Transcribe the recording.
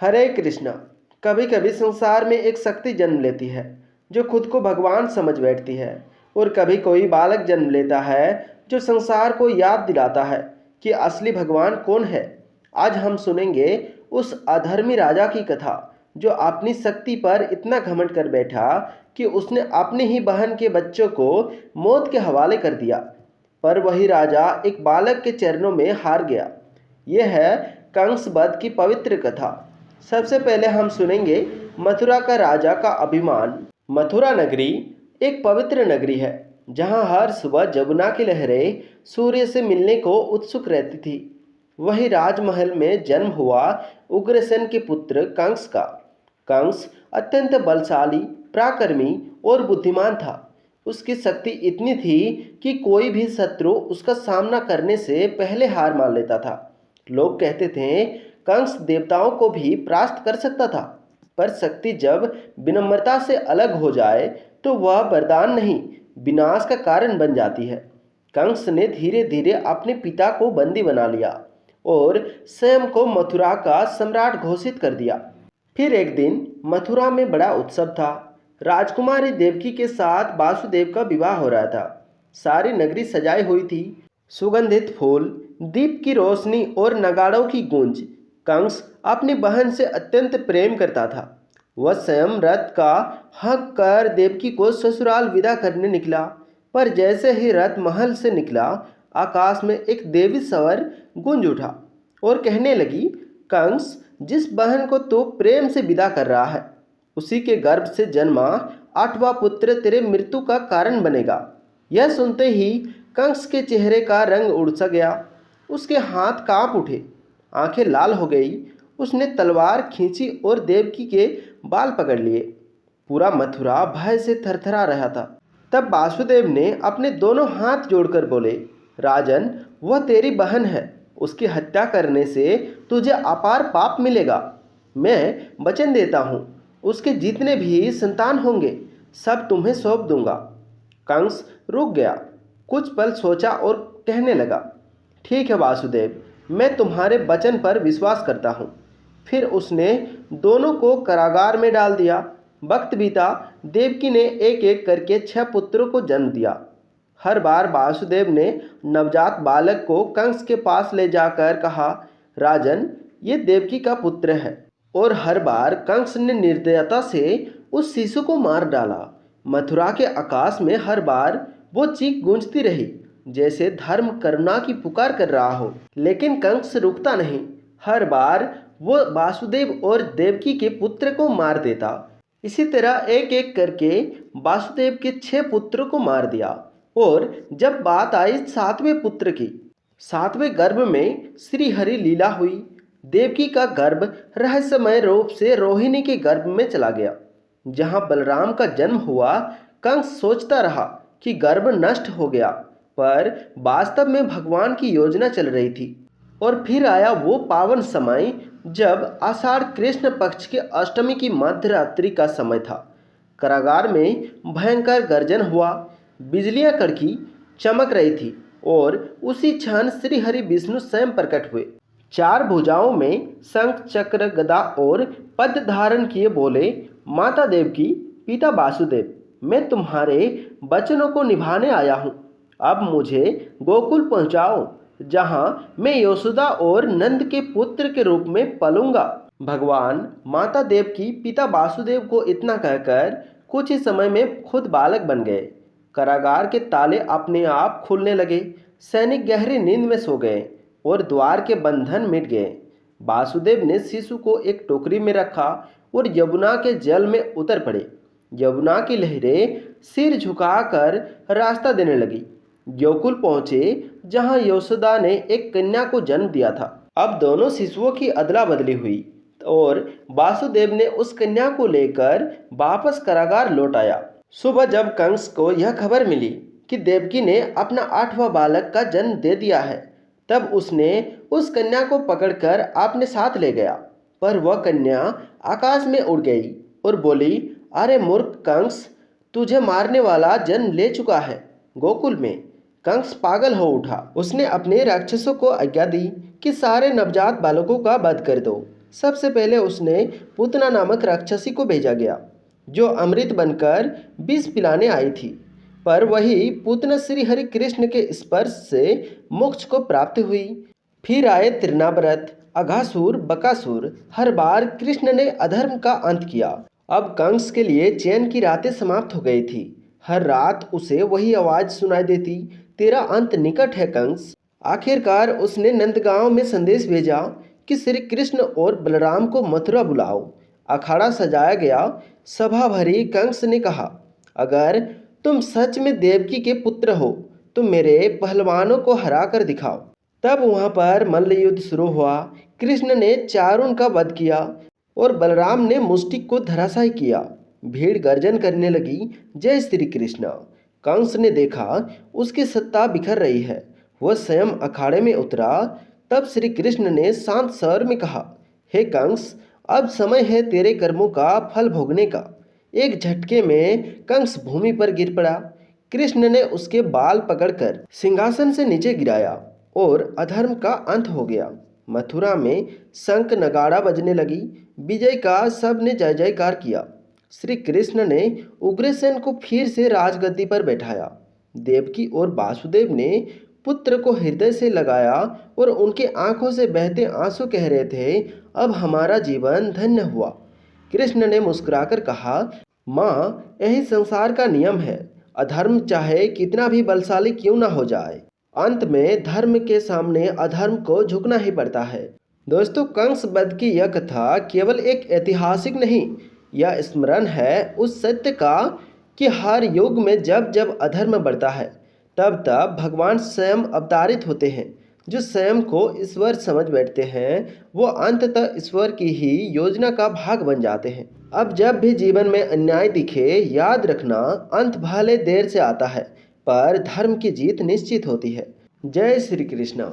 हरे कृष्णा। कभी कभी संसार में एक शक्ति जन्म लेती है जो खुद को भगवान समझ बैठती है, और कभी कोई बालक जन्म लेता है जो संसार को याद दिलाता है कि असली भगवान कौन है। आज हम सुनेंगे उस अधर्मी राजा की कथा जो अपनी शक्ति पर इतना घमंड कर बैठा कि उसने अपनी ही बहन के बच्चों को मौत के हवाले कर दिया। पर वही राजा एक बालक के चरणों में हार गया। यह है कंस वध की पवित्र कथा। सबसे पहले हम सुनेंगे मथुरा का राजा का अभिमान। मथुरा नगरी एक पवित्र नगरी है जहां हर सुबह जमुना की लहरें सूर्य से मिलने को उत्सुक रहती थी। वही राजमहल में जन्म हुआ उग्रसेन के पुत्र कंस का। कंस अत्यंत बलशाली, पराक्रमी और बुद्धिमान था। उसकी शक्ति इतनी थी कि कोई भी शत्रु उसका सामना करने से पहले हार मान लेता था। लोग कहते थे कंस देवताओं को भी परास्त कर सकता था। पर शक्ति जब विनम्रता से अलग हो जाए तो वह वरदान नहीं, विनाश का कारण बन जाती है। कंस ने धीरे धीरे अपने पिता को बंदी बना लिया और स्वयं को मथुरा का सम्राट घोषित कर दिया। फिर एक दिन मथुरा में बड़ा उत्सव था। राजकुमारी देवकी के साथ वासुदेव का विवाह हो रहा था। सारी नगरी सजाई हुई थी। सुगंधित फूल, दीप की रोशनी और नगाड़ों की गूंज। कंस अपनी बहन से अत्यंत प्रेम करता था। वह स्वयं रथ का हक कर देवकी को ससुराल विदा करने निकला। पर जैसे ही रथ महल से निकला, आकाश में एक देवी स्वर गूंज उठा और कहने लगी, कंस, जिस बहन को तू प्रेम से विदा कर रहा है उसी के गर्भ से जन्मा 8वां पुत्र तेरे मृत्यु का कारण बनेगा। यह सुनते ही कंस के चेहरे का रंग उड़ सा गया। उसके हाथ कांप उठे, आंखें लाल हो गई। उसने तलवार खींची और देवकी के बाल पकड़ लिए। पूरा मथुरा भय से थरथरा रहा था। तब वासुदेव ने अपने दोनों हाथ जोड़कर बोले, राजन, वह तेरी बहन है। उसकी हत्या करने से तुझे अपार पाप मिलेगा। मैं वचन देता हूँ, उसके जितने भी संतान होंगे सब तुम्हें सौंप दूंगा। कंस रुक गया, कुछ पल सोचा और कहने लगा, ठीक है वासुदेव, मैं तुम्हारे वचन पर विश्वास करता हूँ। फिर उसने दोनों को कारागार में डाल दिया। वक्त बीता, देवकी ने एक एक करके 6 पुत्रों को जन्म दिया। हर बार वासुदेव ने नवजात बालक को कंस के पास ले जाकर कहा, राजन, ये देवकी का पुत्र है। और हर बार कंस ने निर्दयता से उस शिशु को मार डाला। मथुरा के आकाश में हर बार वो चीख गूंजती रही जैसे धर्म करुणा की पुकार कर रहा हो। लेकिन कंस रुकता नहीं। हर बार वो वासुदेव और देवकी के पुत्र को मार देता। इसी तरह एक एक करके वासुदेव के 6 पुत्रों को मार दिया। और जब बात आई 7वें पुत्र की, 7वें गर्भ में श्री हरि लीला हुई। देवकी का गर्भ रहस्यमय रूप से रोहिणी के गर्भ में चला गया। जहाँ बलराम का जन्म हुआ, कंस सोचता रहा कि गर्भ नष्ट हो गया, पर वास्तव में भगवान की योजना चल रही थी। और फिर आया वो पावन समय जब आषाढ़ कृष्ण पक्ष के अष्टमी की मध्यरात्रि का समय था। कारागार में भयंकर गर्जन हुआ, बिजलियां कड़की, चमक रही थी। और उसी क्षण श्री हरि विष्णु स्वयं प्रकट हुए। 4 भुजाओं में शंख, चक्र, गदा और पद्म धारण किए बोले, माता देवकी, पिता वासुदेव, मैं तुम्हारे वचनों को निभाने आया हूँ। अब मुझे गोकुल पहुँचाओ, जहाँ मैं यशोदा और नंद के पुत्र के रूप में पलूंगा। भगवान माता देवकी पिता वासुदेव को इतना कहकर कुछ ही समय में खुद बालक बन गए। कारागार के ताले अपने आप खुलने लगे। सैनिक गहरी नींद में सो गए और द्वार के बंधन मिट गए। वासुदेव ने शिशु को एक टोकरी में रखा और यमुना के जल में उतर पड़े। यमुना की लहरें सिर झुकाकर रास्ता देने लगी। गोकुल पहुंचे, जहां यशोदा ने एक कन्या को जन्म दिया था। अब दोनों शिशुओं की अदला बदली हुई और वासुदेव ने उस कन्या को लेकर वापस कारागार लौट आया। सुबह जब कंस को यह खबर मिली कि देवकी ने अपना 8वां बालक का जन्म दे दिया है, तब उसने उस कन्या को पकड़कर अपने साथ ले गया। पर वह कन्या आकाश में उड़ गई और बोली, अरे मूर्ख कंस, तुझे मारने वाला जन्म ले चुका है गोकुल में। कंस पागल हो उठा। उसने अपने राक्षसों को आज्ञा दी कि सारे नवजात बालकों का वध कर दो। सबसे पहले उसने पूतना नामक राक्षसी को भेजा गया, जो अमृत बनकर विष पिलाने आई थी। पर वही पूतना श्री हरि कृष्ण के स्पर्श से मोक्ष को प्राप्त हुई। फिर आए तृणाव्रत, अघासुर, बकासुर। हर बार कृष्ण ने अधर्म का अंत किया। अब कंस के लिए चैन की रातें समाप्त हो गई थी। हर रात उसे वही आवाज सुनाई देती, तेरा अंत निकट है कंस। आखिरकार उसने नंदगांव में संदेश भेजा कि श्री कृष्ण और बलराम को मथुरा बुलाओ। अखाड़ा सजाया गया, सभा भरी। कंस ने कहा, अगर तुम सच में देवकी के पुत्र हो तो मेरे पहलवानों को हरा कर दिखाओ। तब वहां पर मल्ल युद्ध शुरू हुआ। कृष्ण ने चारुन का वध किया और बलराम ने मुष्टिक को धराशायी किया। भीड़ गर्जन करने लगी, जय श्री कृष्ण। कंस ने देखा उसकी सत्ता बिखर रही है। वह स्वयं अखाड़े में उतरा। तब श्री कृष्ण ने शांत स्वर में कहा, हे कंस, अब समय है तेरे कर्मों का फल भोगने का। एक झटके में कंस भूमि पर गिर पड़ा। कृष्ण ने उसके बाल पकड़कर सिंहासन से नीचे गिराया और अधर्म का अंत हो गया। मथुरा में शंख नगाड़ा बजने लगी। विजय का सबने जय जयकार किया। श्री कृष्ण ने उग्रसेन को फिर से राजगद्दी पर बैठाया। देवकी और वासुदेव ने पुत्र को हृदय से लगाया और उनके आंखों से बहते आंसू कह रहे थे, अब हमारा जीवन धन्य हुआ। कृष्ण ने मुस्कुराकर कहा, माँ, यही संसार का नियम है। अधर्म चाहे कितना भी बलशाली क्यों ना हो जाए, अंत में धर्म के सामने अधर्म को झुकना ही पड़ता है। दोस्तों, कंस वध की यह कथा केवल एक ऐतिहासिक नहीं, यह स्मरण है उस सत्य का कि हर युग में जब जब अधर्म बढ़ता है, तब तब भगवान स्वयं अवतारित होते हैं। जो स्वयं को ईश्वर समझ बैठते हैं, वो अंततः ईश्वर की ही योजना का भाग बन जाते हैं। अब जब भी जीवन में अन्याय दिखे, याद रखना, अंत भले देर से आता है, पर धर्म की जीत निश्चित होती है। जय श्री कृष्ण।